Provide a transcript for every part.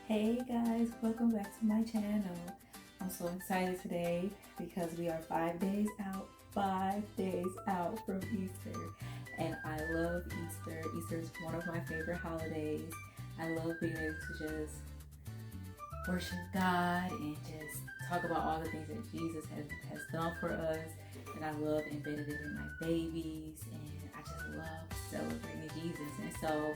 Hey guys, welcome back to my channel. I'm so excited today because we are 5 days out from Easter. And I love Easter. Easter is one of my favorite holidays. I love being able to just worship God and just talk about all the things that Jesus has done for us. And I love embedding it in my babies, and I just love celebrating Jesus. And so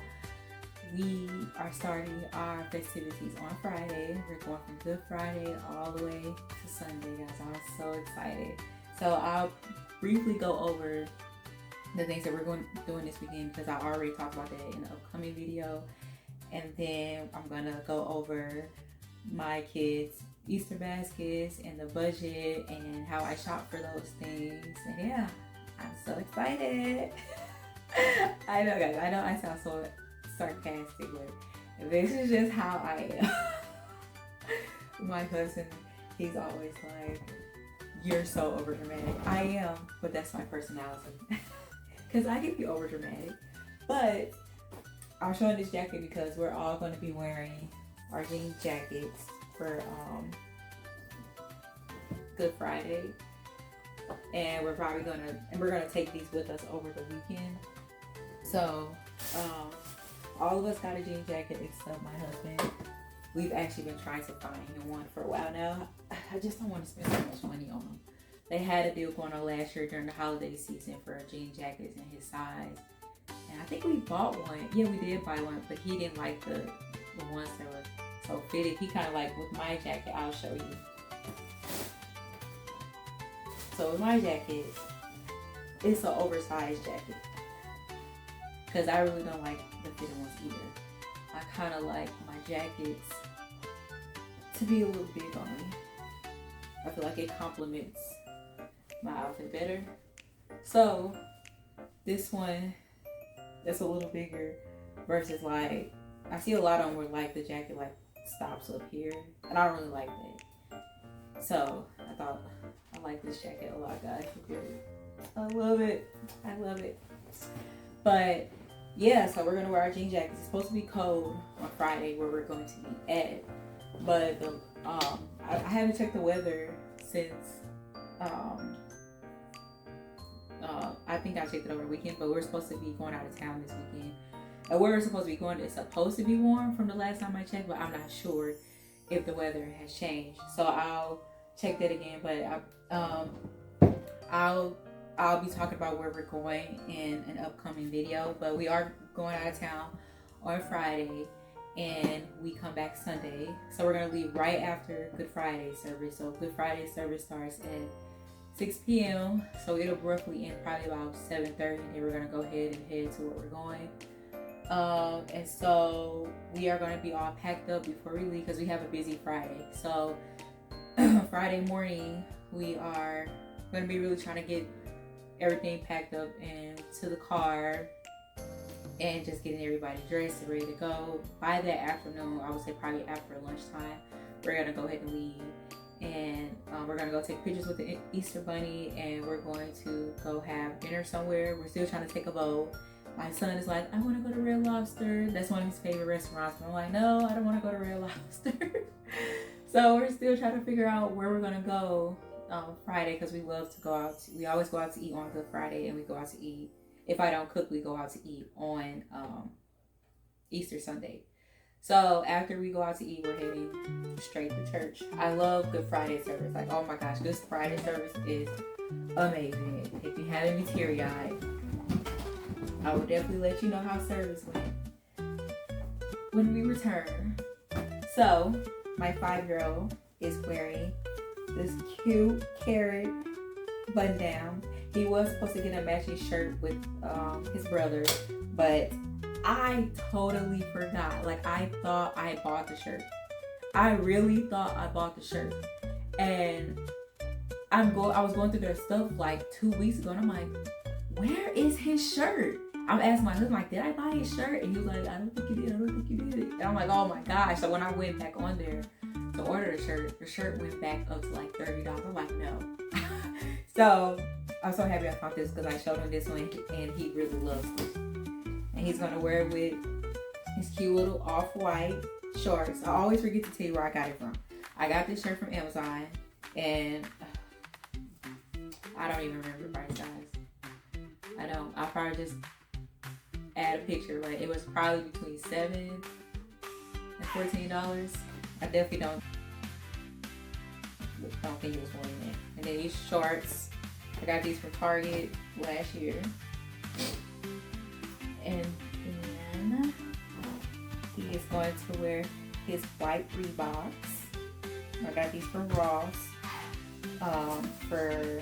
we are starting our festivities on Friday. We're going from Good Friday all the way to Sunday, guys. I'm so excited. So I'll briefly go over the things that we're going to do this weekend because I already talked about that in the upcoming video. And then I'm going to go over my kids' Easter baskets and the budget and how I shop for those things. And yeah, I'm so excited. I know, guys. I know I sound so sarcastic, but this is just how I am. My husband, he's always like, "You're so over dramatic." I am, but that's my personality. Because I can be over dramatic. But I'm showing this jacket because we're all going to be wearing our jean jackets for Good Friday, and we're gonna take these with us over the weekend. So all of us got a jean jacket except my husband. We've actually been trying to find him one for a while now. I just don't want to spend so much money on them. They had a deal going on last year during the holiday season for jean jackets in his size. And I think we bought one. Yeah, we did buy one, but he didn't like the ones that were so fitted. He kind of like, with my jacket, I'll show you. So with my jacket, it's an oversized jacket. Because I really don't like the fitted ones either. I kind of like my jackets to be a little big on me. I feel like it complements my outfit better. So this one that's a little bigger versus like, I see a lot of them where like the jacket like stops up here, and I don't really like that. So I thought I like this jacket a lot, guys. I love it. I love it. But yeah, so we're gonna wear our jean jackets. It's supposed to be cold on Friday where we're going to be at, but I haven't checked the weather since I think I checked it over the weekend, but we're supposed to be going out of town this weekend. And where we're supposed to be going is supposed to be warm from the last time I checked, but I'm not sure if the weather has changed. So I'll check that again. But I'll be talking about where we're going in an upcoming video. But we are going out of town on Friday, and we come back Sunday. So we're gonna leave right after Good Friday service. So Good Friday service starts at 6 p.m. So it'll roughly end probably about 7:30, and then we're gonna go ahead and head to where we're going. And so we are going to be all packed up before we leave because we have a busy Friday. So Friday morning, we are going to be really trying to get everything packed up into the car and just getting everybody dressed and ready to go. By that afternoon, I would say probably after lunchtime, we're going to go ahead and leave. And we're going to go take pictures with the Easter Bunny, and we're going to go have dinner somewhere. We're still trying to take a boat. My son is like, "I want to go to Red Lobster." That's one of his favorite restaurants. But I'm like, "No, I don't want to go to Red Lobster." So we're still trying to figure out where we're going to go Friday, because we love to go out. We always go out to eat on Good Friday, and we go out to eat. If I don't cook, we go out to eat on Easter Sunday. So after we go out to eat, we're heading straight to church. I love Good Friday service. Like, oh my gosh, Good Friday service is amazing. If you haven't me teary-eyed, I will definitely let you know how service went when we return. So my 5-year-old is wearing this cute carrot button down. He was supposed to get a matching shirt with his brother, but I totally forgot. Like, I thought I bought the shirt. I really thought I bought the shirt. And I was going through their stuff like 2 weeks ago, and I'm like, where is his shirt? I'm asking my husband, like, did I buy his shirt? And he was like, I don't think you did. I don't think you did. And I'm like, oh my gosh. So when I went back on there to order the shirt went back up to like $30. I'm like, no. So I'm so happy I found this because I showed him this one, and he really loves it. And he's going to wear it with his cute little off-white shorts. I always forget to tell you where I got it from. I got this shirt from Amazon, and I don't even remember the price size. I don't. I'll probably just add a picture, but it was probably between $7 and $14. I definitely don't think it was more than that. And then these shorts, I got these from Target last year. And then he is going to wear his white Reeboks. I got these from Ross for,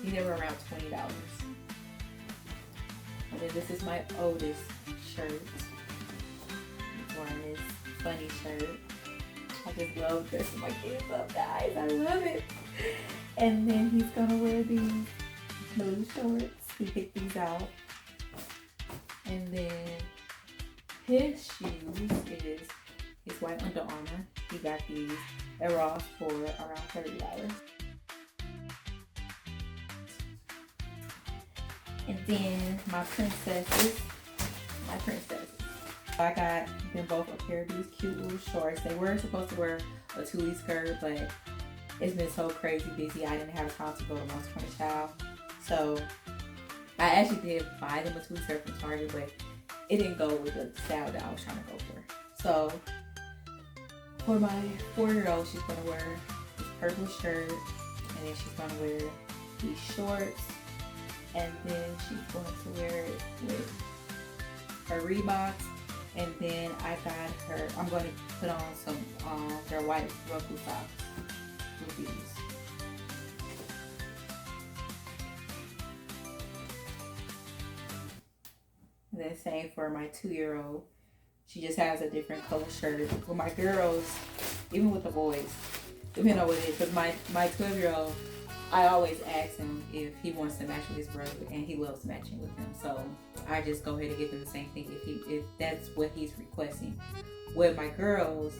they were around $20. And then this is my oldest shirt. He's wearing this funny shirt. I just love dressing my kids up, guys. I love it. And then he's gonna wear these blue shorts. He picked these out. And then his shoes is his white Under Armour. He got these at Ross for around $30. And then my princesses. I got them both a pair of these cute little shorts. They were supposed to wear a Tuli skirt, but it's been so crazy busy. I didn't have time to go to Once Upon a Child. So I actually did buy them a Tuli skirt from Target, but it didn't go with the style that I was trying to go for. So for my 4-year-old, she's gonna wear this purple shirt, and then she's gonna wear these shorts, and then she's going to wear it with her Reeboks. And then I'm going to put on some their white ruffle socks with these. And then same for my 2-year-old. She just has a different color shirt. With my girls, even with the boys, depending on what it is. Because my 12-year-old, I always ask him if he wants to match with his brother, and he loves matching with him. So I just go ahead and get them the same thing if that's what he's requesting. With my girls,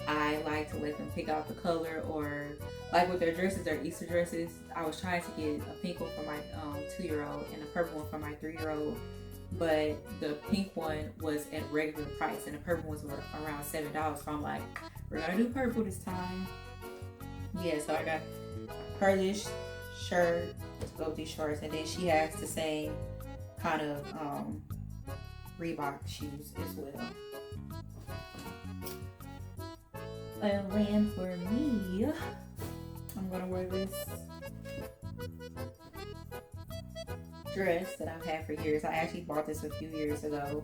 I like to let them pick out the color, or like with their dresses, their Easter dresses. I was trying to get a pink one for my 2-year-old and a purple one for my 3-year-old. But the pink one was at regular price and the purple ones were around $7. So I'm like, we're gonna do purple this time. Yeah, so I got her this shirt, let's go with these shorts, and then she has the same kind of Reebok shoes as well. And then for me, I'm gonna wear this dress that I've had for years. I actually bought this a few years ago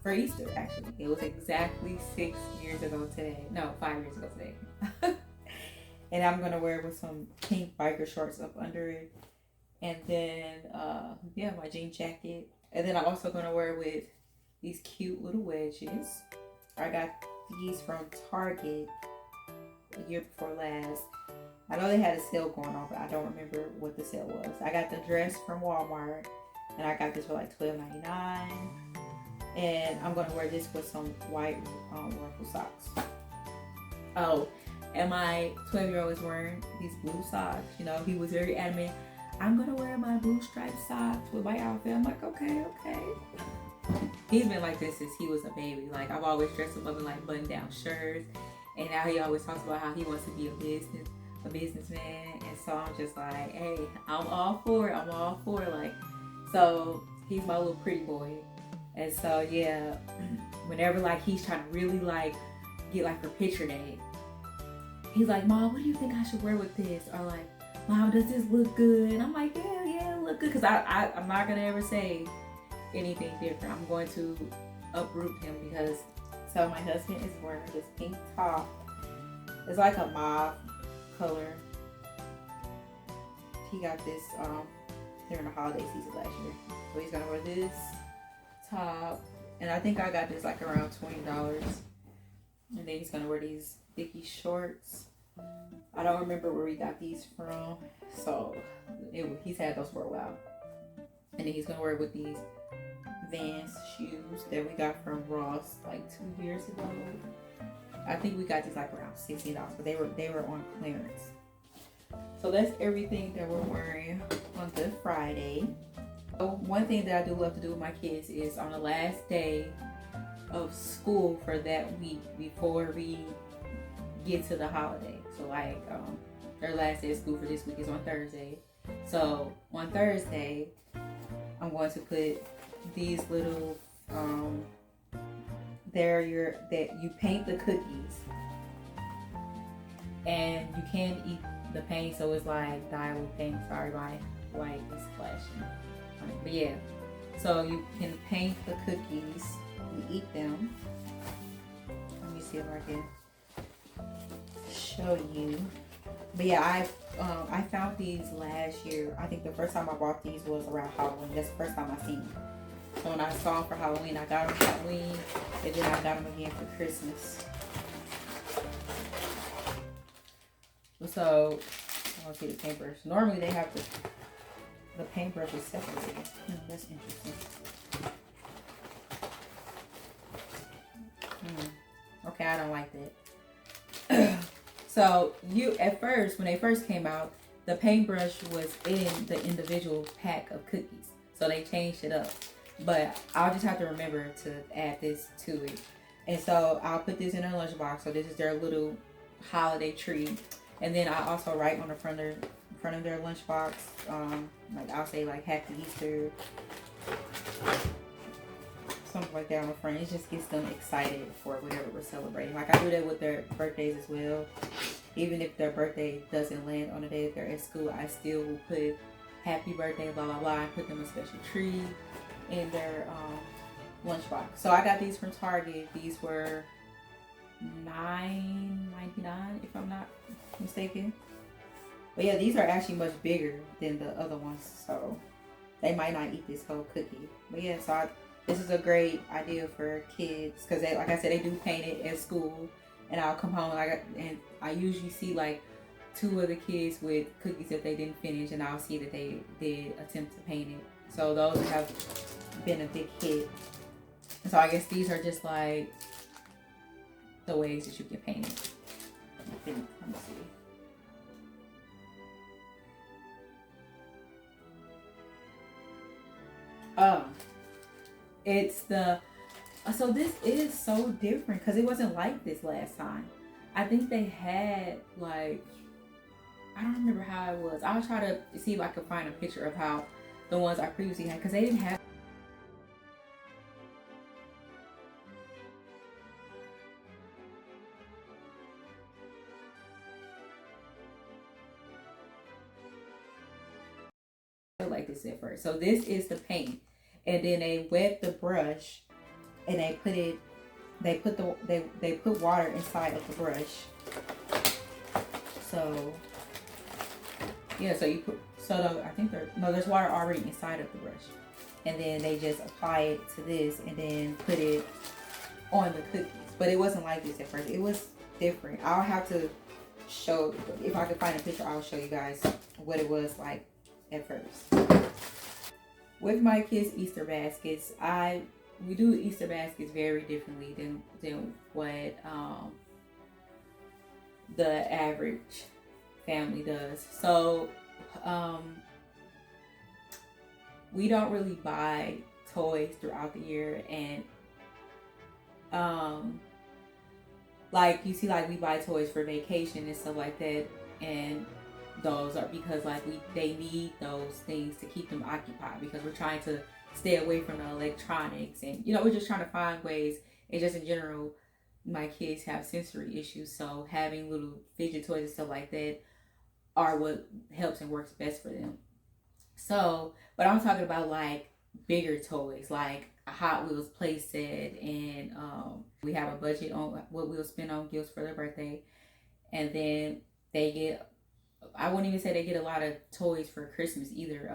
for Easter, actually. It was exactly 6 years ago today. No, 5 years ago today. And I'm gonna wear it with some pink biker shorts up under it. And then, my jean jacket. And then I'm also gonna wear it with these cute little wedges. I got these from Target a year before last. I know they had a sale going on, but I don't remember what the sale was. I got the dress from Walmart, and I got this for like $12.99. And I'm gonna wear this with some white ruffle socks. Oh, and my 12-year-old is wearing these blue socks. You know, he was very adamant, I'm gonna wear my blue striped socks with my outfit. I'm like, okay. He's been like this since he was a baby. Like, I've always dressed him up in like button-down shirts, and now he always talks about how he wants to be a businessman. And so I'm just like, hey, I'm all for it. Like, so he's my little pretty boy. And so yeah, whenever like he's trying to really like get like for picture day, he's like, Mom, what do you think I should wear with this? Or like, Mom, does this look good? And I'm like, yeah, look good. Because I'm not gonna ever say anything different. I'm going to uproot him because, so my husband is wearing this pink top. It's like a mauve color. He got this during the holiday season last year. So he's gonna wear this top, and I think I got this like around $20. And then he's gonna wear these Dickie shorts. I don't remember where we got these from, so he's had those for a while. And then he's gonna wear it with these Vans shoes that we got from Ross like 2 years ago. I think we got these like around $16, but they were on clearance. So that's everything that we're wearing on Good Friday. So one thing that I do love to do with my kids is on the last day of school for that week before we get to the holiday. So like their last day of school for this week is on Thursday. So on Thursday, I'm going to put these little that you paint the cookies, and you can eat the paint, so it's like dye with paint. Sorry, my light is flashing. Right, but yeah, so you can paint the cookies and eat them. Let me see if I can show you. But yeah, I found these last year. I think the first time I bought these was around Halloween. That's the first time I seen them. So when I saw them for Halloween, I got them for Halloween, and then I got them again for Christmas. So I want to see the paintbrush. Normally they have the paintbrush is separated. That's interesting. Okay, I don't like that. So at first, when they first came out, the paintbrush was in the individual pack of cookies. So they changed it up. But I'll just have to remember to add this to it. And so I'll put this in their lunchbox. So this is their little holiday treat. And then I also write on the front of their lunchbox, like I'll say like Happy Easter, something like that on the front. It just gets them excited for whatever we're celebrating. Like I do that with their birthdays as well. Even if their birthday doesn't land on the day that they're at school, I still will put happy birthday, blah, blah, blah, and put them a special treat in their lunchbox. So I got these from Target. These were $9.99 if I'm not mistaken. But yeah, these are actually much bigger than the other ones, so they might not eat this whole cookie. But yeah, so this is a great idea for kids because, like I said, they do paint it at school, and I'll come home and I usually see like 2 of the kids with cookies that they didn't finish, and I'll see that they did attempt to paint it. So those have been a big hit. And so I guess these are just like the ways that you can paint it. Let me see. It's so this is so different because it wasn't like this last time. I think they had like, I don't remember how it was. I'll try to see if I can find a picture of how the ones I previously had, because they didn't have like this at first. So this is the paint, and then they wet the brush and they put water inside of the brush. So yeah, so you put I think there's water already inside of the brush, and then they just apply it to this and then put it on the cookies. But it wasn't like this at first. It was different. I'll have to show, if I can find a picture, I'll show you guys what it was like at first. With my kids' Easter baskets, we do Easter baskets very differently than what the average family does. So we don't really buy toys throughout the year, and like you see, like we buy toys for vacation and stuff like that, and those are because like they need those things to keep them occupied, because we're trying to stay away from the electronics, and we're just trying to find ways. And just in general, my kids have sensory issues, so having little fidget toys and stuff like that are what helps and works best for them. So, but I'm talking about like bigger toys, like a Hot Wheels play set, and we have a budget on what we'll spend on gifts for their birthday, and then they get, I wouldn't even say they get a lot of toys for Christmas either.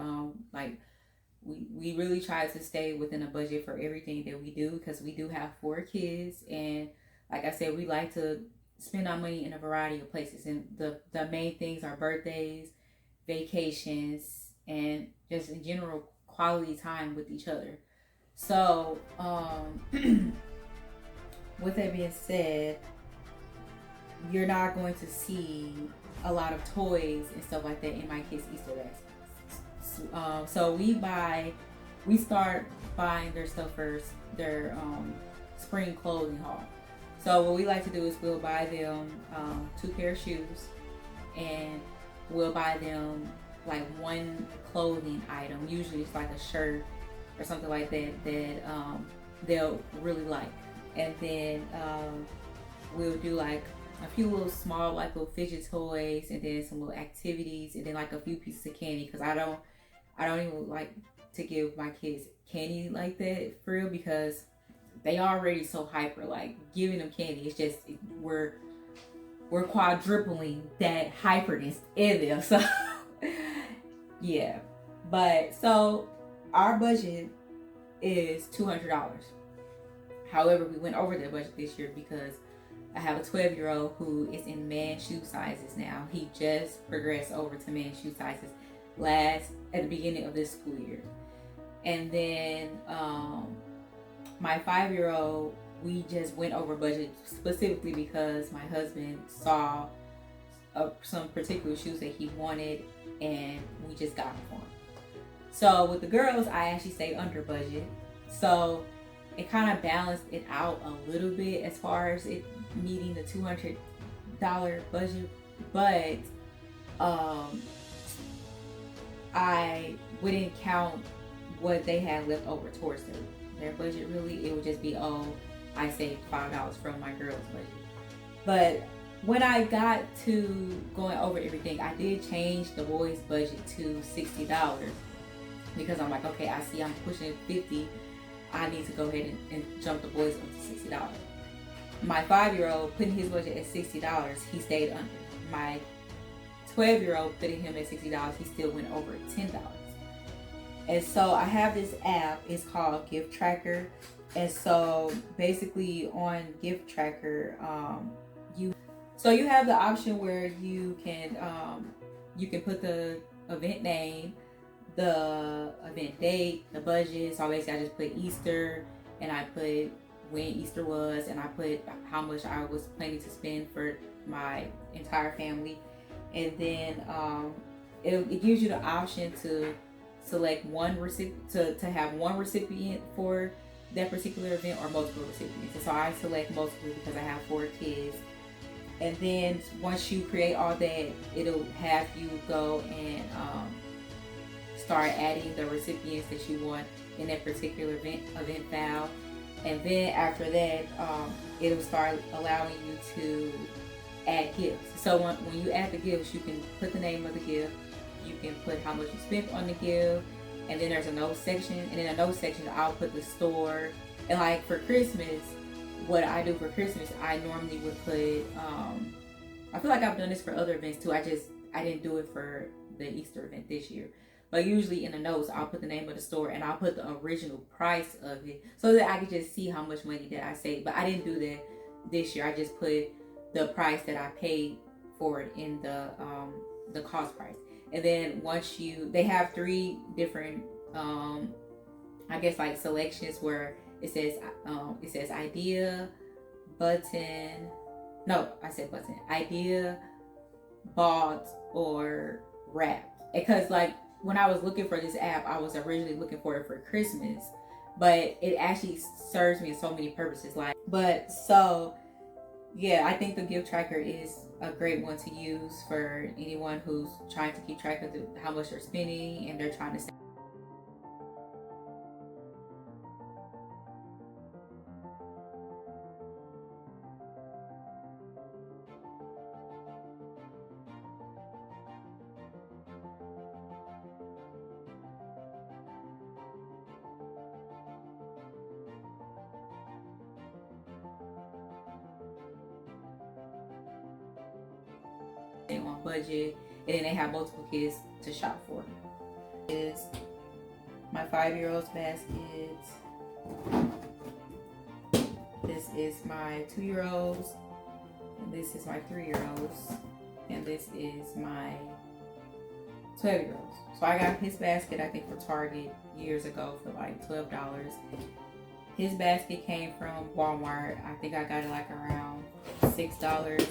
Like we really try to stay within a budget for everything that we do, because we do have 4 kids, and like I said, we like to spend our money in a variety of places, and the main things are birthdays, vacations, and just in general quality time with each other. So with that being said, you're not going to see a lot of toys and stuff like that in my kids' Easter eggs. So we start buying their stuff first, their spring clothing haul. So what we like to do is we'll buy them 2 pair of shoes, and we'll buy them like one clothing item. Usually it's like a shirt or something like that they'll really like. And then we'll do like a few little small like little fidget toys, and then some little activities, and then like a few pieces of candy, because I don't even like to give my kids candy like that for real, because they already so hyper. Like giving them candy, it's just we're quadrupling that hyperness in them. So yeah, but so our budget is $200. However, we went over that budget this year because I have a 12-year-old who is in man shoe sizes now. He just progressed over to man shoe sizes at the beginning of this school year. And then my 5-year-old, we just went over budget specifically because my husband saw some particular shoes that he wanted, and we just got them for him. So with the girls, I actually stayed under budget. So it kind of balanced it out a little bit as far as it meeting the $200 budget, but I wouldn't count what they had left over towards their budget. Really, it would just be, I saved $5 from my girls' budget. But when I got to going over everything, I did change the boys' budget to $60 because I'm like, okay, I see I'm pushing 50. I need to go ahead and jump the boys up to $60. My 5-year-old, putting his budget at $60, he stayed under. My 12-year-old, putting him at $60, he still went over $10. And so I have this app, it's called Gift Tracker. And so basically on Gift Tracker, you have the option where you can put the event name, the event date, the budget. So basically I just put Easter, and I put when Easter was, and I put how much I was planning to spend for my entire family. And then it gives you the option to select one recipient, to have one recipient for that particular event, or multiple recipients. And so I select multiple because I have 4 kids. And then once you create all that, it'll have you go and start adding the recipients that you want in that particular event file. And then after that, it'll start allowing you to add gifts. So when you add the gifts, you can put the name of the gift, you can put how much you spent on the gift, and then there's a note section. And in a note section, I'll put the store. And like for Christmas, what I do for Christmas, I normally would put, I feel like I've done this for other events too. I didn't do it for the Easter event this year. But usually in the notes, I'll put the name of the store, and I'll put the original price of it so that I could just see how much money that I saved. But I didn't do that this year. I just put the price that I paid for it in the cost price. And then once they have 3 different, I guess like selections where it says idea, button. No, I said button. Idea, bought, or wrapped. Because like when I was looking for this app, I was originally looking for it for Christmas, but it actually serves me in so many purposes. Yeah, I think the gift tracker is a great one to use for anyone who's trying to keep track of how much they're spending, and they're trying to save. On budget, and then they have multiple kids to shop for. Is my 5-year-old's basket. This is my 2-year-old's, and this is my 3-year-old's, and this is my 12-year-old's. So I got his basket, I think, for Target years ago for like $12. His basket came from Walmart. I think I got it like around $6.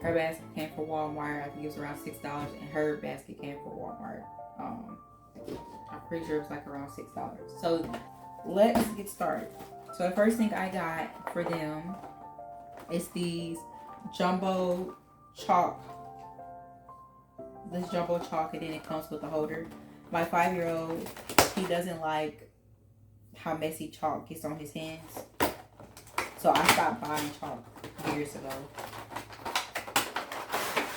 Her basket came from Walmart. I think it was around $6, and her basket came from Walmart. I'm pretty sure it was like around $6. So let's get started. So the first thing I got for them is these jumbo chalk. This jumbo chalk, and then it comes with a holder. My 5-year-old, he doesn't like how messy chalk gets on his hands. So I stopped buying chalk years ago.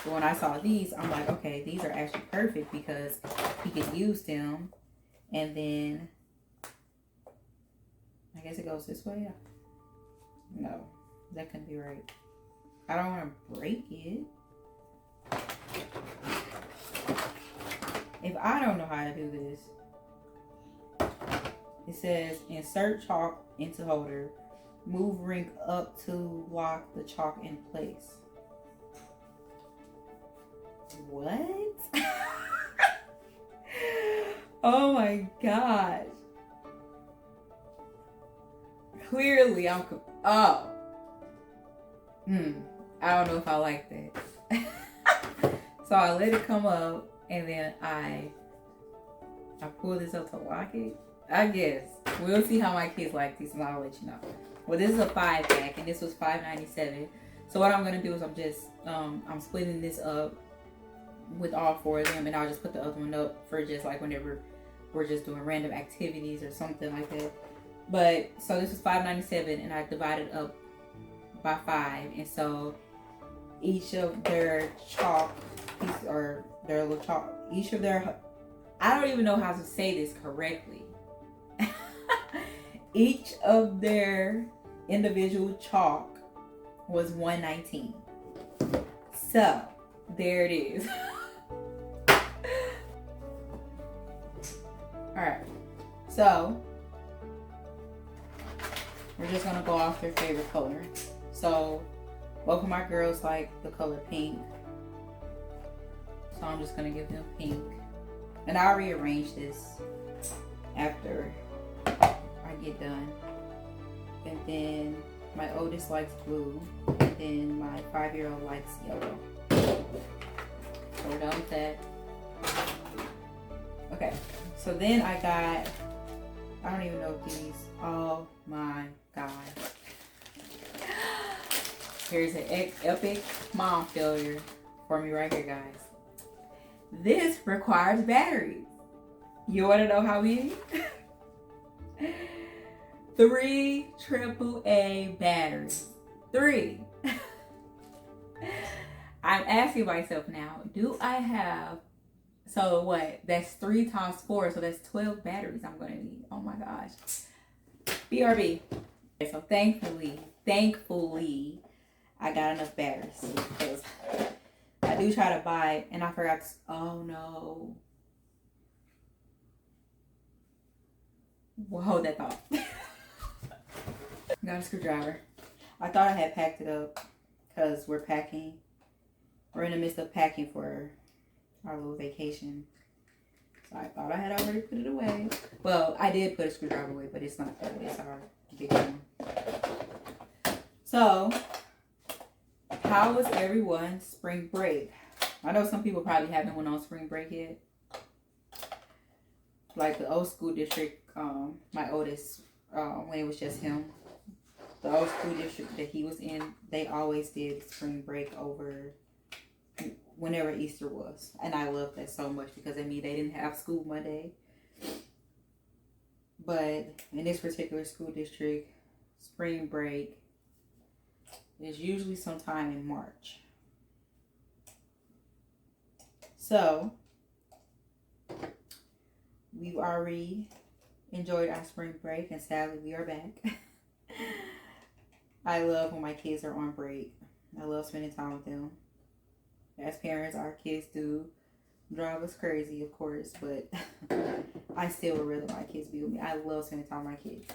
But when I saw these, I'm like, okay, these are actually perfect because he can use them. And then, I guess it goes this way. No, that couldn't be right. I don't want to break it. If I don't know how to do this, it says insert chalk into holder, move ring up to lock the chalk in place. What? Oh my gosh. Clearly I'm I don't know if I like that. So I let it come up, and then I pull this up to lock it. I guess we'll see how my kids like these, and I'll let you know. Well, this is a 5-pack, and this was $5.97. So what I'm gonna do is I'm splitting this up with all 4 of them, and I'll just put the other one up for just like whenever we're just doing random activities or something like that. But so this was $5.97, and I divided up by 5, and so each of their chalk pieces, or their little chalk, each of their, I don't even know how to say this correctly. Each of their individual chalk was $1.19. So there it is. Alright, so we're just gonna go off their favorite color. So both of my girls like the color pink, so I'm just gonna give them pink. And I'll rearrange this after I get done. And then my oldest likes blue, and then my 5-year-old likes yellow. So we're done with that. Okay, so then I got, I don't even know these. Oh my god. Here's an epic mom failure for me right here, guys. This requires batteries. You want to know how many? 3 AAA batteries. 3. I'm asking myself now, do I have, so what? That's 3 times 4, so that's 12 batteries I'm going to need. Oh my gosh. BRB. So thankfully, I got enough batteries, because I do try to buy, and I forgot to, oh no. Well, hold that thought. Got a screwdriver. I thought I had packed it up, because we're packing. We're in the midst of packing for our little vacation. So I thought I had already put it away. Well, I did put a screwdriver away, but it's not that. It's our big one. So, how was everyone's spring break? I know some people probably haven't went on spring break yet. Like the old school district, my oldest, when it was just him, the old school district that he was in, they always did spring break over whenever Easter was. And I love that so much, because I mean, they didn't have school Monday. But in this particular school district, spring break is usually sometime in March. So we've already enjoyed our spring break, and sadly we are back. I love when my kids are on break. I love spending time with them. As parents, our kids do drive us crazy, of course, but I still would rather my kids be with me. I love spending time with my kids.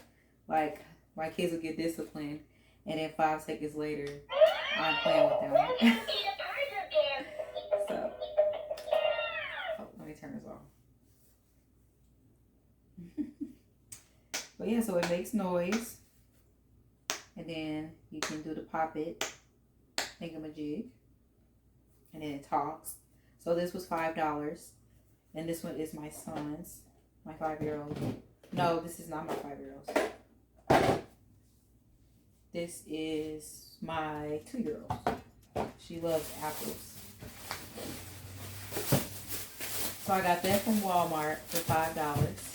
Like, my kids will get disciplined, and then 5 seconds later, I'm playing with them. So, let me turn this off. But yeah, so it makes noise, and then you can do the pop it thingamajig. and then it talks. So this was $5. And this one is my son's, my 5-year-old. No, this is not my 5-year-old. This is my 2-year-old. She loves apples. So I got that from Walmart for $5.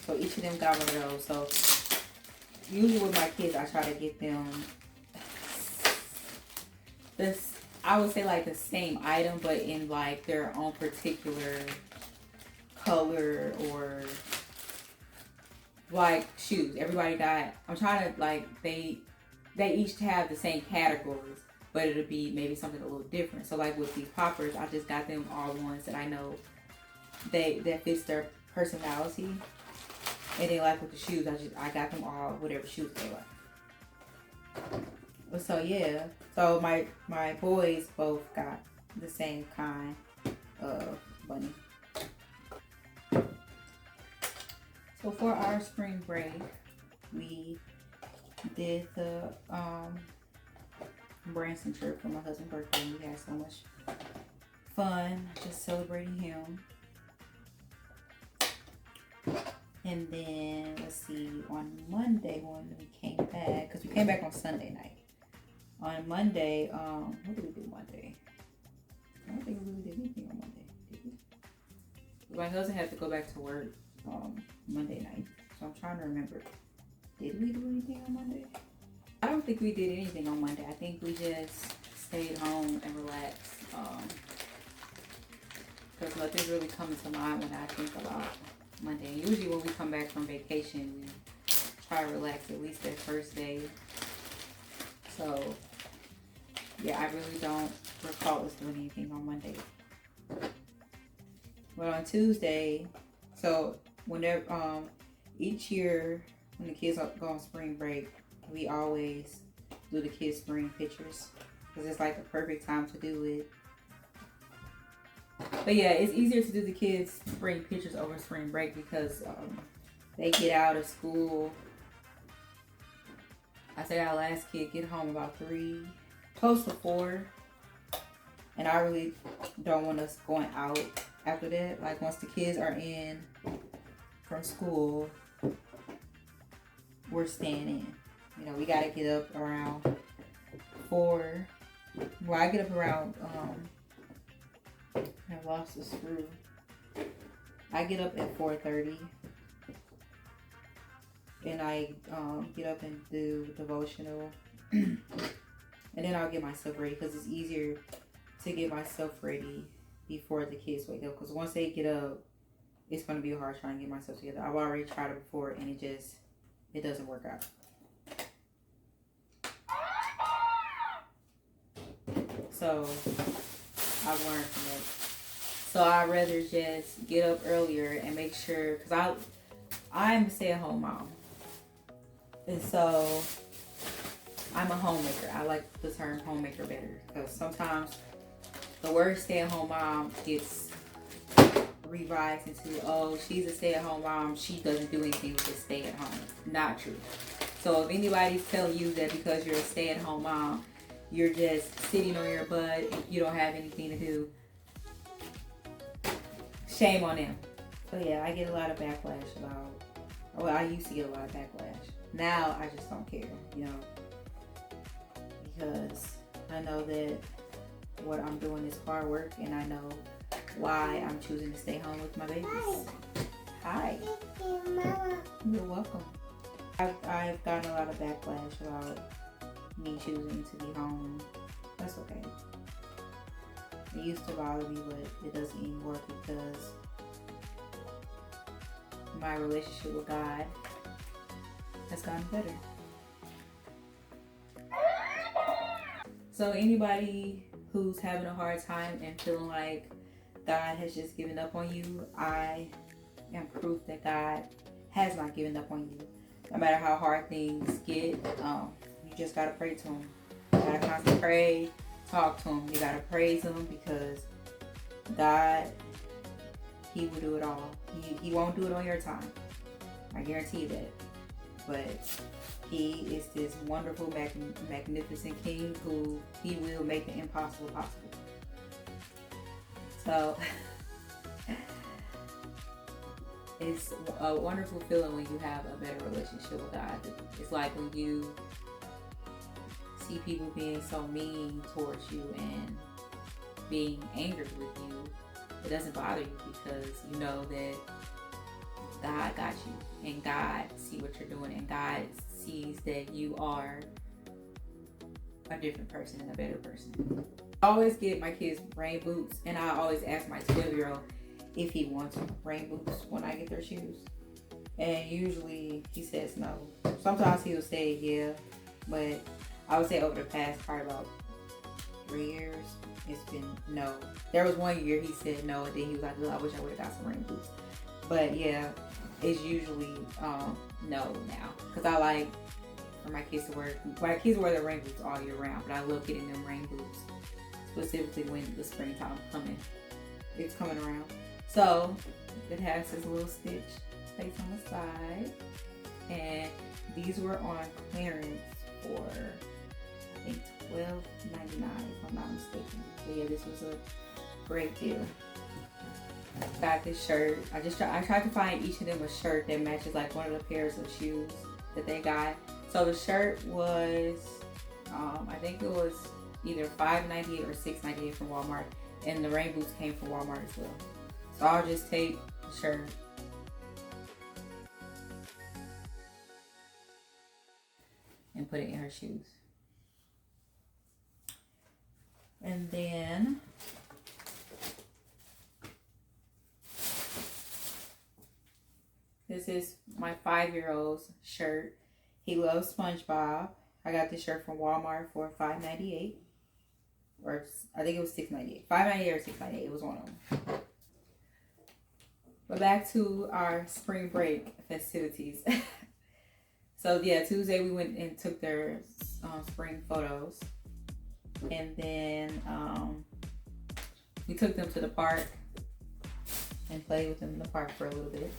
So each of them got one of those. So usually with my kids, I try to get them this, I would say like the same item, but in like their own particular color, or like shoes. Everybody got, I'm trying to like, they each have the same categories, but it'll be maybe something a little different. So like with these poppers, I just got them all ones that I know that fits their personality. And then like with the shoes, I got them all whatever shoes they like. So yeah, so my boys both got the same kind of bunny. So for our spring break, we did the Branson trip for my husband's birthday. We had so much fun just celebrating him. And then, let's see, on Monday when we came back, because we came back on Sunday night. On Monday, what did we do Monday? I don't think we really did anything on Monday, did we? My husband had to go back to work Monday night, so I'm trying to remember. Did we do anything on Monday? I don't think we did anything on Monday. I think we just stayed home and relaxed. Because nothing's really coming to mind when I think about Monday. Usually when we come back from vacation, we try to relax at least that first day. So yeah, I really don't recall us doing anything on Monday. But on Tuesday, so whenever each year when the kids go on spring break, we always do the kids' spring pictures because it's like the perfect time to do it. But yeah, it's easier to do the kids' spring pictures over spring break because they get out of school. I say our last kid get home about 3, close to 4. And I really don't want us going out after that. Like once the kids are in from school, we're staying in. You know, we gotta get up around 4. Well, I get up around I lost the screw. I get up at 4:30, and I get up and do devotional, and then I'll get myself ready because it's easier to get myself ready before the kids wake up. Because once they get up, it's gonna be hard trying to get myself together. I've already tried it before, and it doesn't work out. So I've learned from it. So I'd rather just get up earlier and make sure, because I'm a stay-at-home mom. And so I'm a homemaker. I like the term homemaker better because sometimes the word stay-at-home mom gets revised into, oh, she's a stay-at-home mom. She doesn't do anything with just stay at home. Not true. So if anybody's telling you that because you're a stay-at-home mom, you're just sitting on your butt and you don't have anything to do, shame on them. So yeah, I get a lot of backlash about, well, I used to get a lot of backlash. Now I just don't care, you know, because I know that what I'm doing is hard work and I know why I'm choosing to stay home with my babies. Hi. You're welcome. I've gotten a lot of backlash about me choosing to be home. That's okay. It used to bother me, but it doesn't anymore because my relationship with God has gotten better. So anybody who's having a hard time and feeling like God has just given up on you, I am proof that God has not given up on you. No matter how hard things get, you just gotta pray to Him. You gotta constantly pray, talk to Him. You gotta praise Him because God he will do it all. He won't do it on your time. I guarantee you that. But he is this wonderful, magnificent king who he will make the impossible possible. So it's a wonderful feeling when you have a better relationship with God. It's like when you see people being so mean towards you and being angry with you, it doesn't bother you because you know that God got you and God sees what you're doing and God sees that you are a different person and a better person. I always get my kids rain boots, and I always ask my 12-year-old if he wants rain boots when I get their shoes. And usually he says no. Sometimes he'll say yeah, but I would say over the past probably about 3 years, it's been no. There was 1 year he said no, and then he was like, I wish I would have got some rain boots. But yeah, it's usually no now. Because I like for my kids to wear their rain boots all year round, but I love getting them rain boots, specifically when the springtime it's coming around. So it has this little stitch place on the side, and these were on clearance for I think $12.99 if I'm not mistaken. So yeah, this was a great deal. Got this shirt. I tried to find each of them a shirt that matches like one of the pairs of shoes that they got. So the shirt was I think it was either $5.98 or $6.98 from Walmart, and the rain boots came from Walmart as well. So I'll just take the shirt and put it in her shoes. And then this is my 5-year-old's shirt. He loves SpongeBob. I got this shirt from Walmart for $5.98. Or I think it was $6.98. $5.98 or $6.98. It was one of them. But back to our spring break festivities. So yeah, Tuesday we went and took their spring photos. And then we took them to the park and played with them in the park for a little bit.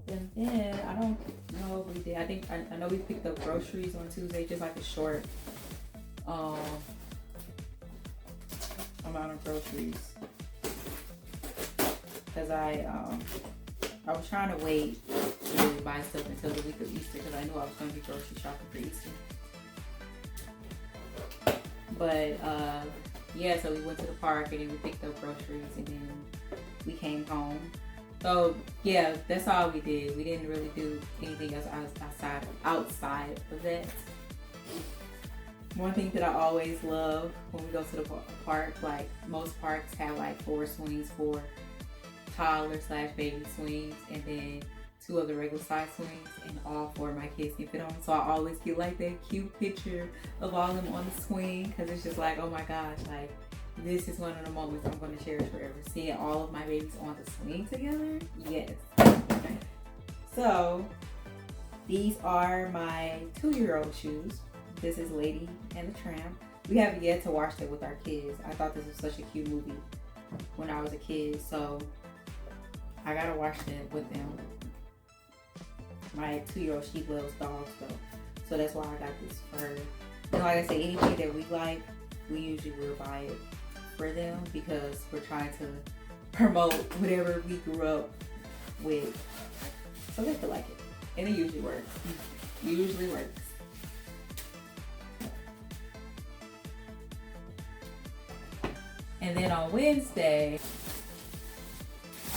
And then I don't know if we did. I know we picked up groceries on Tuesday, just like a short amount of groceries. Because I was trying to wait to really buy stuff until the week of Easter because I knew I was going to be grocery shopping for Easter. But yeah, so we went to the park and then we picked up groceries and then we came home. So yeah, that's all we did. We didn't really do anything else outside of that. One thing that I always love when we go to the park, like most parks have like 4 swings, 4 toddler/baby swings, and then 2 of the regular size swings, and all 4 of my kids can fit on. So I always get like that cute picture of all of them on the swing, because it's just like, oh my gosh, like this is one of the moments I'm going to cherish forever. Seeing all of my babies on the swing together, yes. So these are my 2-year-old shoes. This is Lady and the Tramp. We have yet to watch it with our kids. I thought this was such a cute movie when I was a kid, so I gotta watch it with them. My 2-year-old, she loves dogs though, so that's why I got this for her. And like I say, anything that we like, we usually will buy it for them because we're trying to promote whatever we grew up with, so they feel like it, and it usually works. Usually works. And then on Wednesday,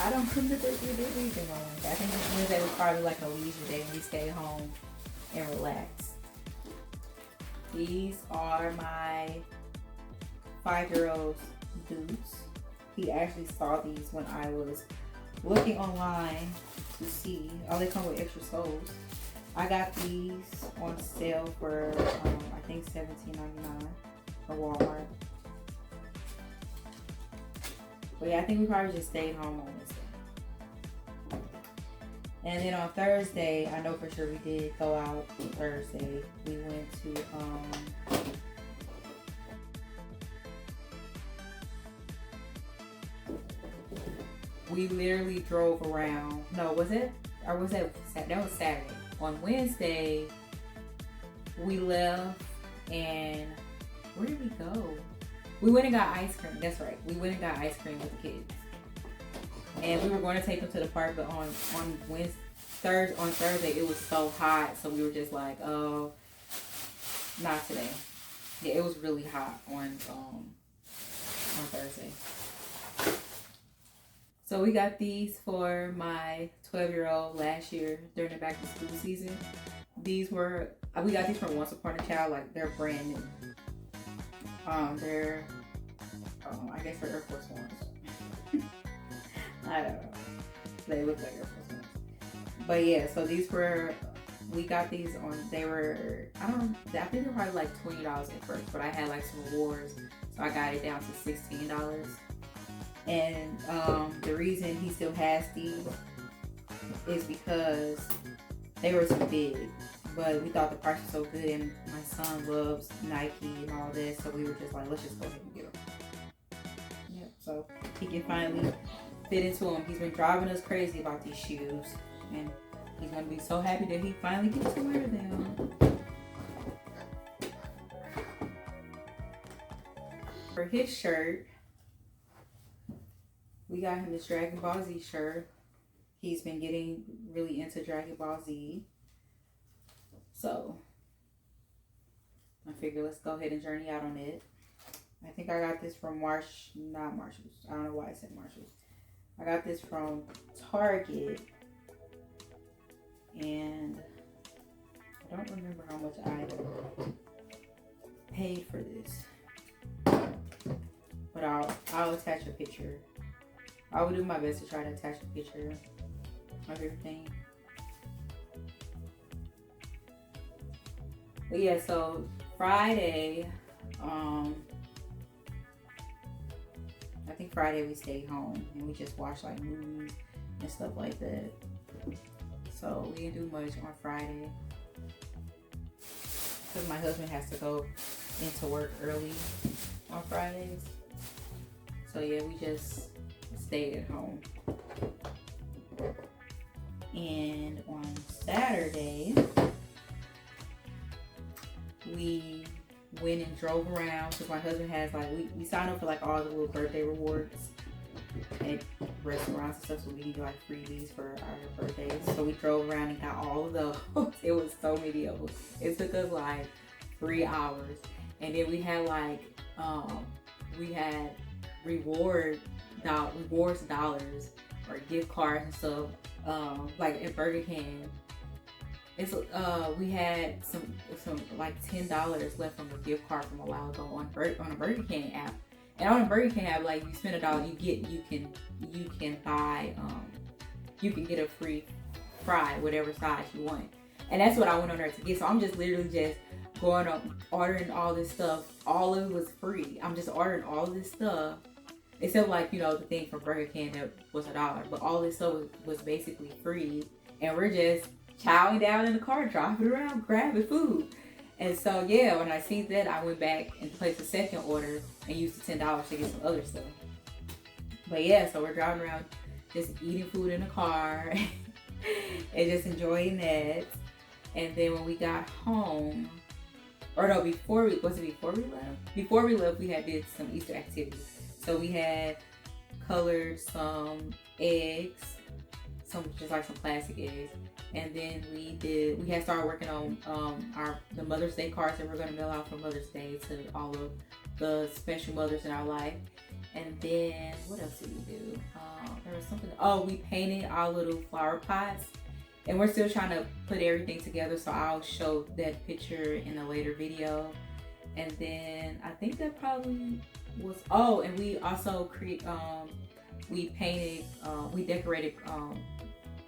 I don't remember if we did anything on Wednesday. I think Wednesday was probably like a leisure day and we stayed home and relaxed. These are my 5-year-old's boots. He actually saw these when I was looking online to see. Oh, they come with extra soles. I got these on sale for I think $17.99 from Walmart. But yeah, I think we probably just stayed home on Wednesday. And then on Thursday, I know for sure we did go out Thursday. We went to we literally drove around. No, was it? Or was that Saturday? On Wednesday, we left, and where did we go? We went and got ice cream. That's right. We went and got ice cream with the kids. And we were going to take them to the park, but on Thursday it was so hot, so we were just like, oh, not today. Yeah, it was really hot on Thursday. So we got these for my 12-year-old last year during the back to school season. We got these from Once Upon a Child, like they're brand new. They're I guess they're Air Force Ones. I don't know. They look like Air Force Ones. But yeah, so we got these on, I think they were probably like $20 at first, but I had like some rewards, so I got it down to $16. And the reason he still has these is because they were too big, but we thought the price was so good, and my son loves Nike and all that, so we were just like, let's just go ahead and get them. Yep, so he can finally fit into them. He's been driving us crazy about these shoes, and he's gonna be so happy that he finally gets to wear them. For his shirt, we got him this Dragon Ball Z shirt. He's been getting really into Dragon Ball Z. So I figure let's go ahead and journey out on it. I think I got this from not Marshalls. I don't know why I said Marshalls. I got this from Target. And I don't remember how much I paid for this. But I'll attach a picture. I will do my best to try to attach a picture of everything. But yeah, so Friday, I think Friday we stayed home and we just watched like movies and stuff like that. So we didn't do much on Friday because my husband has to go into work early on Fridays. So yeah, we just stayed at home. And on Saturday, we went and drove around because my husband has like, we signed up for like all the little birthday rewards at restaurants and stuff, so we can get like freebies for our birthdays. So we drove around and got all of those. It was so many of them. It took us like 3 hours. And then we had like, we had rewards dollars or gift cards and stuff, like at Burger King. It's we had some like $10 left from a gift card from a while ago on a Burger King app. And on a Burger King app, like you spend $1, you can buy you can get a free fry, whatever size you want. And that's what I went on there to get. So I'm just literally just going up ordering all this stuff. All of it was free. I'm just ordering all of this stuff. Except like, you know, the thing from Burger King that was $1. But all this stuff was basically free. And we're just chowing down in the car, driving around, grabbing food. And so, yeah, when I see that, I went back and placed a second order and used the $10 to get some other stuff. But yeah, so we're driving around just eating food in the car and just enjoying that. And then when we got home, or no, before we left? Before we left, we had did some Easter activities. So we had colored some eggs, just like some plastic eggs. And then we had started working on the Mother's Day cards that we're going to mail out for Mother's Day to all of the special mothers in our life. And then what else did we do? There was something. Oh, we painted our little flower pots, and we're still trying to put everything together. So I'll show that picture in a later video. And then I think that probably was. Oh, and we also we painted, we decorated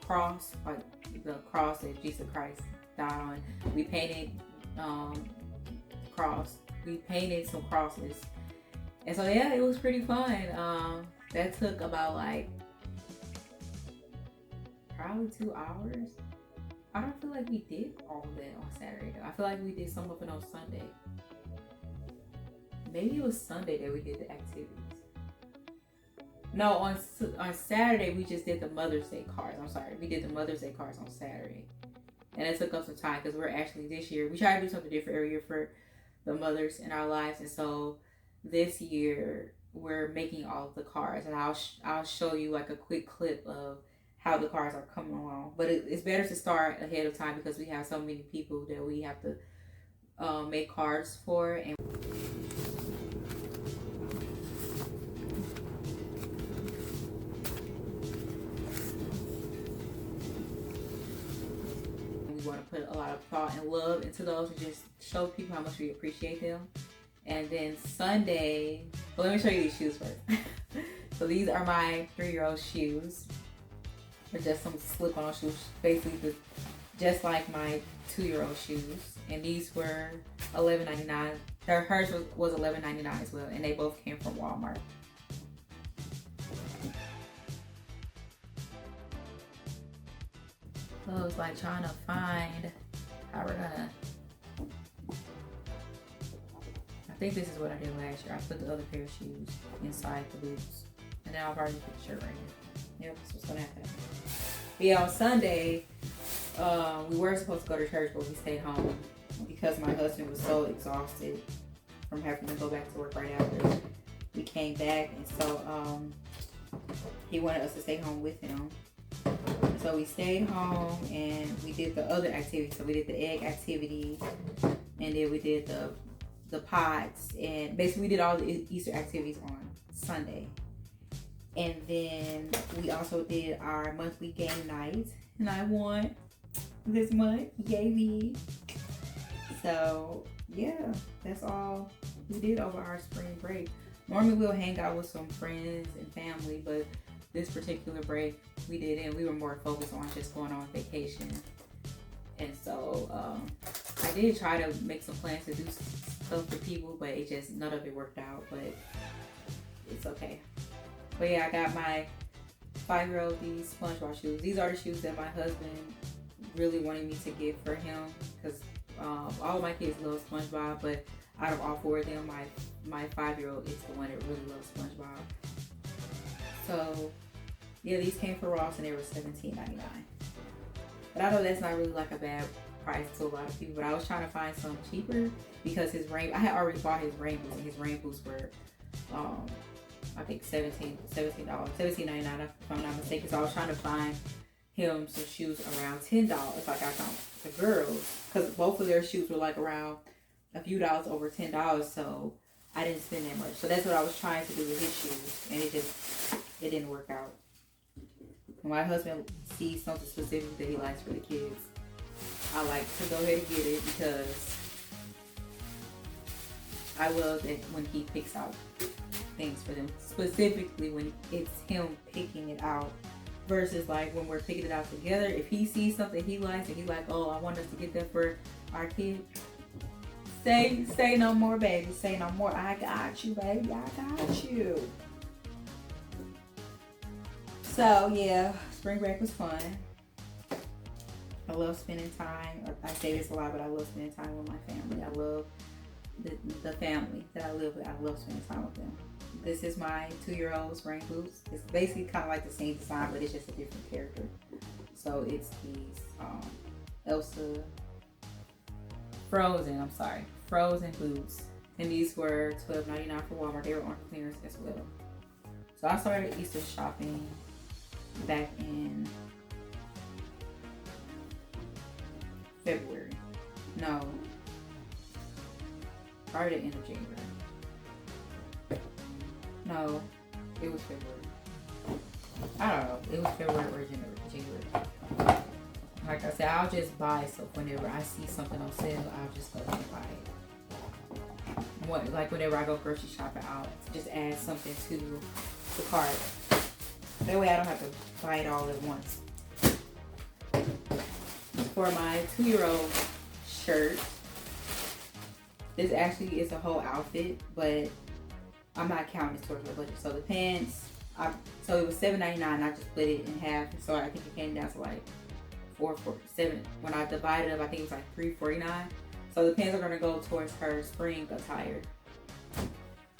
cross, like the cross that Jesus Christ died on. We painted cross. We painted some crosses. And so yeah, it was pretty fun. That took about like probably 2 hours. I don't feel like we did all of that on Saturday though. I feel like we did some of it on Sunday. Maybe it was Sunday that we did the activities. No, on Saturday we just did the Mother's Day cards. I'm sorry, we did the Mother's Day cards on Saturday, and it took up some time because we're actually this year we try to do something different every year for the mothers in our lives, and so this year we're making all of the cards, and I'll show you like a quick clip of how the cards are coming along. But it's better to start ahead of time because we have so many people that we have to make cards for, and we want to put a lot of thought and love into those and just show people how much we appreciate them. And then Sunday, well, let me show you these shoes first. So these are my 3-year-old shoes. They're just some slip-on shoes, basically just like my 2-year-old shoes. And these were $11.99. Hers was $11.99 as well, and they both came from Walmart. So it's like trying to find how we're gonna. I think this is what I did last year. I put the other pair of shoes inside the boots, and then I'll probably put the shirt right here. Yep, that's what's gonna happen. But yeah, on Sunday, we were supposed to go to church, but we stayed home because my husband was so exhausted from having to go back to work right after we came back, and so he wanted us to stay home with him. So we stayed home and we did the other activities. So we did the egg activity, and then we did the pots, and basically we did all the Easter activities on Sunday. And then we also did our monthly game night, and I won this month. Yay me. So yeah, that's all we did over our spring break. Normally we'll hang out with some friends and family, but this particular break we didn't. We were more focused on just going on vacation. And so I did try to make some plans to do stuff for people, but it just, none of it worked out, but it's okay. But yeah, I got my 5-year-old these SpongeBob shoes. These are the shoes that my husband really wanted me to get for him, because all of my kids love SpongeBob, but out of all 4 of them, my 5-year-old is the one that really loves SpongeBob. So yeah, these came from Ross and they were $17.99. But I know that's not really like a bad price to a lot of people, but I was trying to find some cheaper because I had already bought his rain boots, and his rain boots were I think $17.99 if I'm not mistaken. So I was trying to find him some shoes around $10 like I found the girls, because both of their shoes were like around a few dollars over $10, so I didn't spend that much. So that's what I was trying to do with his shoes, and it didn't work out. When my husband sees something specific that he likes for the kids, I like to go ahead and get it, because I love that when he picks out things for them, specifically when it's him picking it out versus like when we're picking it out together. If he sees something he likes and he's like, oh, I want us to get that for our kid, say no more, baby. Say no more. I got you, baby. I got you. So yeah, spring break was fun. I love spending time. I say this a lot, but I love spending time with my family. I love the family that I live with. I love spending time with them. This is my 2-year-old's rain boots. It's basically kind of like the same design, but it's just a different character. So it's these Elsa Frozen boots, and these were $12.99 for Walmart. They were on clearance as well. So I started Easter shopping back in February. No, probably the end of January. No, it was February. I don't know. It was February or January. Like I said, I'll just buy stuff whenever I see something on sale. I'll just go and buy it. Like whenever I go grocery shopping, I'll just add something to the cart. That way I don't have to buy it all at once. For my 2-year-old shirt, this actually is a whole outfit, but I'm not counting this towards my budget. So the pants, so it was $7.99. I just split it in half, so I think it came down to like $4.47. When I divided up, I think it was like $3.49. So the pants are gonna go towards her spring attire,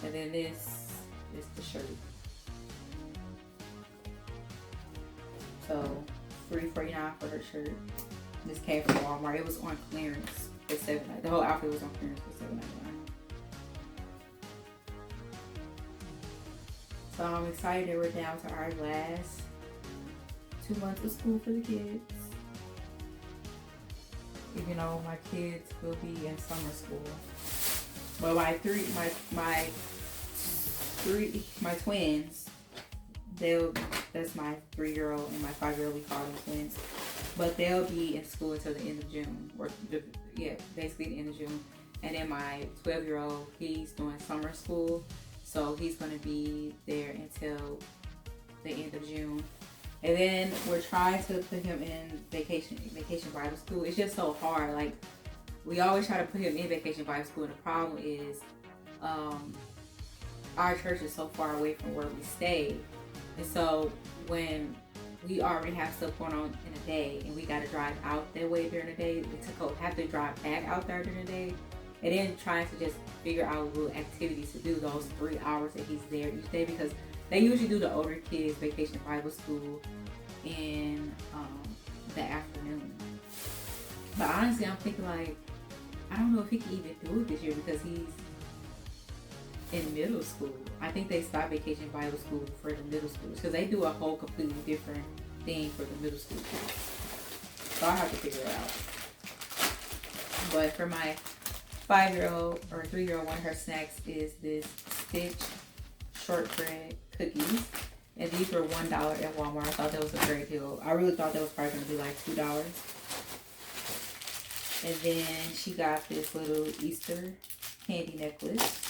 and then this is the shirt. So $3.49 for her shirt. This came from Walmart. It was on clearance for $7.99. The whole outfit was on clearance for $7.99. So I'm excited that we're down to our last 2 months of school for the kids. Even though my kids will be in summer school. But my twins, that's my 3-year-old and my 5-year-old, we call them twins. But they'll be in school until the end of June, or basically the end of June. And then my 12-year-old, he's doing summer school, so he's going to be there until the end of June. And then we're trying to put him in vacation Bible school. It's just so hard. Like, we always try to put him in vacation Bible school, and the problem is our church is so far away from where we stay. And so when we already have stuff going on in a day and we got to drive out that way during the day, have to drive back out there during the day, and then trying to just figure out little activities to do those 3 hours that he's there each day, because they usually do the older kids vacation Bible school in the afternoon. But honestly, I'm thinking, like, I don't know if he can even do it this year because he's in middle school. I think they stopped vacation Bible school for the middle schools because they do a whole completely different thing for the middle school kids. So I'll have to figure it out. But for my 5-year-old or 3-year-old, one of her snacks is this Stitch shortbread cookies. And these were $1 at Walmart. I thought that was a great deal. I really thought that was probably going to be like $2. And then she got this little Easter candy necklace.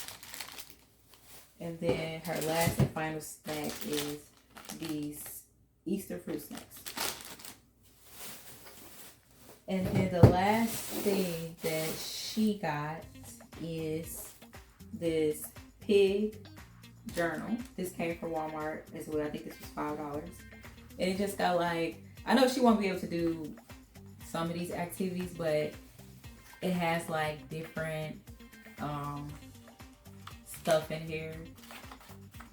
And then her last and final snack is these Easter fruit snacks. And then the last thing that she got is this pig journal. This came from Walmart as well. I think this was $5. And it just got, like, I know she won't be able to do some of these activities, but it has like different stuff in here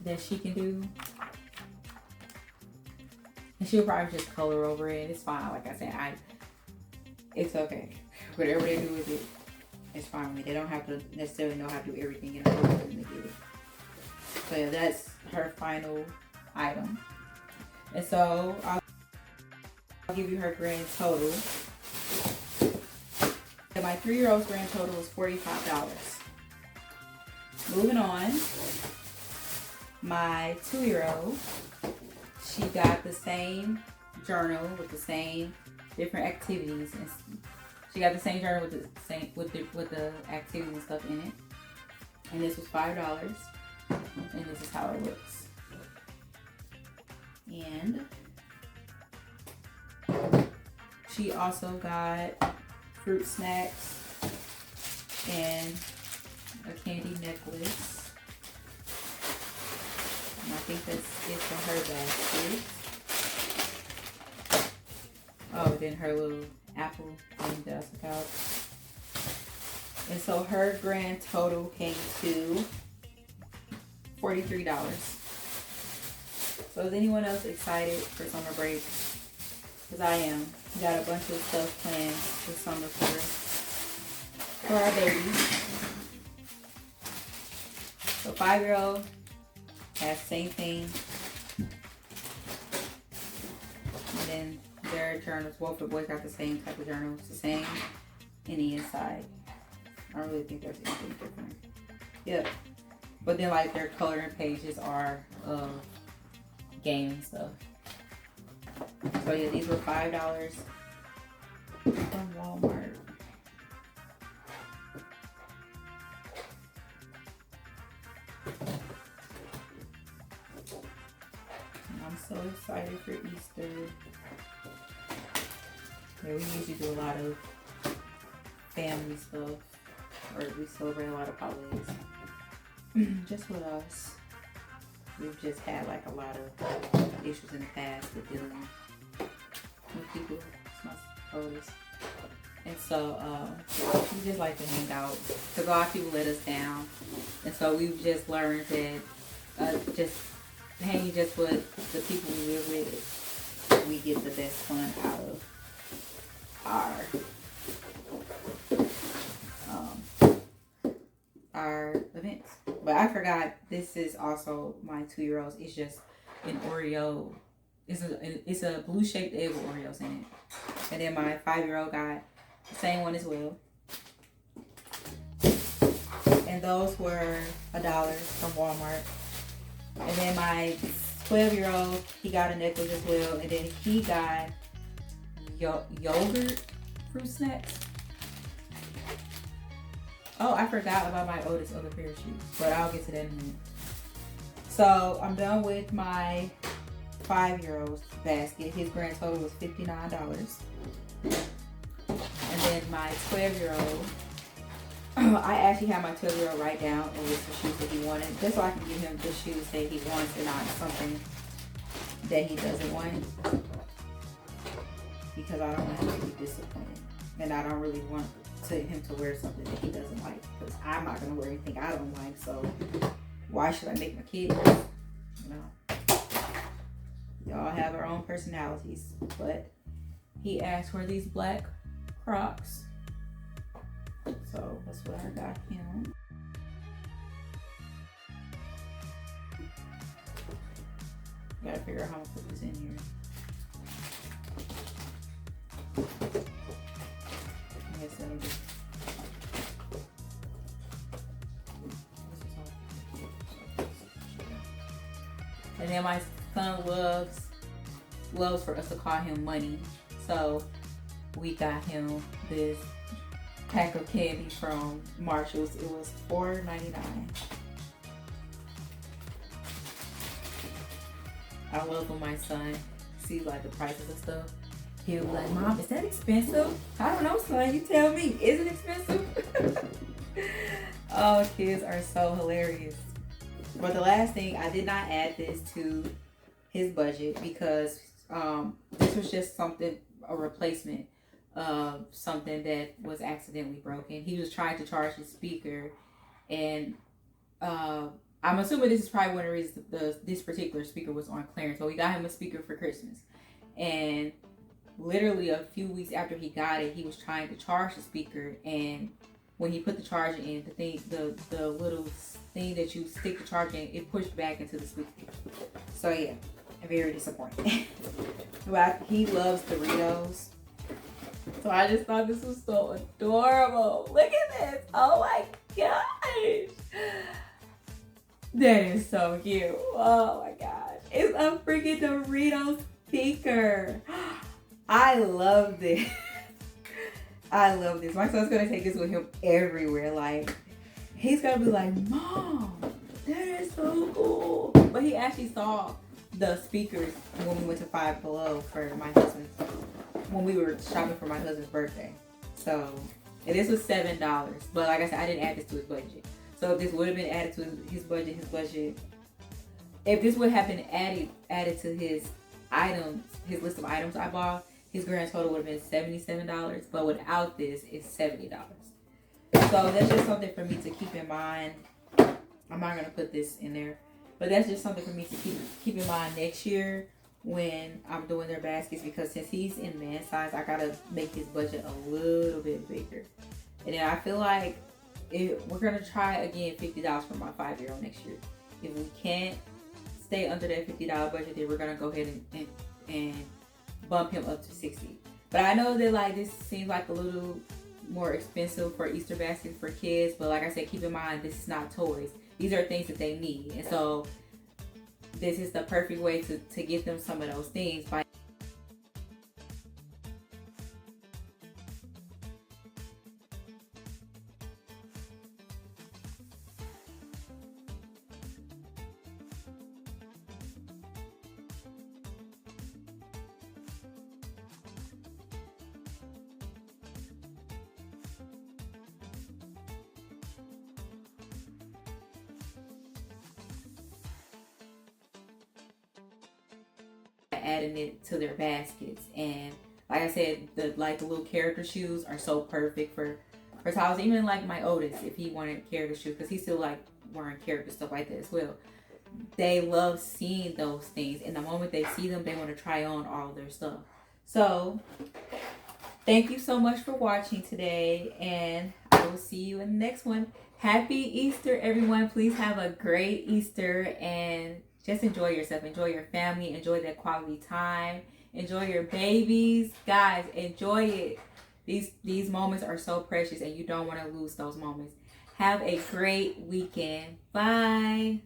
that she can do. And she'll probably just color over it. It's fine. Like I said, it's okay. Whatever they do with it, it's fine with me. They don't have to necessarily know how to do everything in the order when they get it. So yeah, that's her final item. And so I'll give you her grand total. And my 3-year-old's grand total was $45. Moving on, my 2-year-old, she got the same journal with the same different activities, and she got the same journal with the same with the activities and stuff in it. And this was $5, and this is how it looks. And she also got fruit snacks and a candy necklace. And I think that's it for her basket. Oh, then her little apple thing that I took out. And so her grand total came to $43. So is anyone else excited for summer break? Because I am. We got a bunch of stuff planned this summer for our babies. So 5-year-old has the same thing. And then their journals, both the boys got the same type of journals, the same in the inside. I don't really think there's anything different. Yep. But then like their coloring pages are gaming stuff. So yeah, these were $5 from Walmart. And I'm so excited for Easter. Yeah, we usually do a lot of family stuff, or we celebrate a lot of holidays. Just with us. We've just had like a lot of issues in the past with dealing with people. It's my oldest. And so we just like to hang out because a lot of people let us down. And so we've just learned that just hanging just with the people we live with we get the best fun out of our events. But I forgot, this is also my 2-year-old's. It's just an Oreo. It's a blue shaped egg with Oreos in it. And then my 5-year-old got the same one as well. And those were $1 from Walmart. And then my 12-year-old, he got a necklace as well. And then he got yogurt fruit snacks. Oh, I forgot about my oldest other pair of shoes, but I'll get to that in a minute. So I'm done with my 5-year-old's basket. His grand total was $59. And then my 12-year-old, I actually had my 12-year-old write down a list of shoes that he wanted, just so I can give him the shoes that he wants and not something that he doesn't want. Because I don't want him to be disappointed. And I don't really want him to wear something that he doesn't like. Because I'm not going to wear anything I don't like. So why should I make my kids? You know. Y'all have their own personalities. But he asked for these black Crocs. So that's what I got him. Gotta figure out how to put this in here. And then my son loves for us to call him Money. So we got him this pack of candy from Marshall's. It was $4.99. I love when my son sees like the prices and stuff. He'll be like, Mom, is that expensive? I don't know, son. You tell me. Is it expensive? Oh, kids are so hilarious. But the last thing, I did not add this to his budget because this was just something, a replacement of something that was accidentally broken. He was trying to charge his speaker, and I'm assuming this is probably one of the reasons this particular speaker was on clearance. So we got him a speaker for Christmas, and literally a few weeks after he got it, he was trying to charge the speaker, and when he put the charger in, the little thing that you stick the charger in, it pushed back into the speaker. So yeah, very disappointing. But he loves Doritos, so I just thought this was so adorable. Look at this! Oh my gosh, that is so cute. Oh my gosh, it's a freaking Doritos speaker. I love this. I love this. My son's gonna take this with him everywhere. Like, he's gonna be like, Mom, that is so cool. But he actually saw the speakers when we went to Five Below for my husband's, when we were shopping for my husband's birthday. So, and this was $7. But like I said, I didn't add this to his budget. So if this would have been added to his budget, if this would have been added to his items, his list of items I bought, his grand total would have been $77, but without this, it's $70. So that's just something for me to keep in mind. I'm not gonna put this in there, but that's just something for me to keep in mind next year when I'm doing their baskets, because since he's in man size, I gotta make his budget a little bit bigger. And then I feel like we're gonna try again $50 for my 5-year-old next year. If we can't stay under that $50 budget, then we're gonna go ahead and bump him up to $60. But I know that like this seems like a little more expensive for Easter baskets for kids, but like I said, keep in mind this is not toys. These are things that they need, and so this is the perfect way to get them some of those things by adding it to their baskets. And like I said, the little character shoes are so perfect for toddlers. Even like my oldest, if he wanted character shoes, because he's still like wearing character stuff like that as well. they love seeing those things. And the moment they see them, they want to try on all of their stuff. So thank you so much for watching today, and I will see you in the next one. Happy Easter, everyone. Please have a great Easter and just enjoy yourself. Enjoy your family. Enjoy that quality time. Enjoy your babies. Guys, enjoy it. These moments are so precious, and you don't want to lose those moments. Have a great weekend. Bye.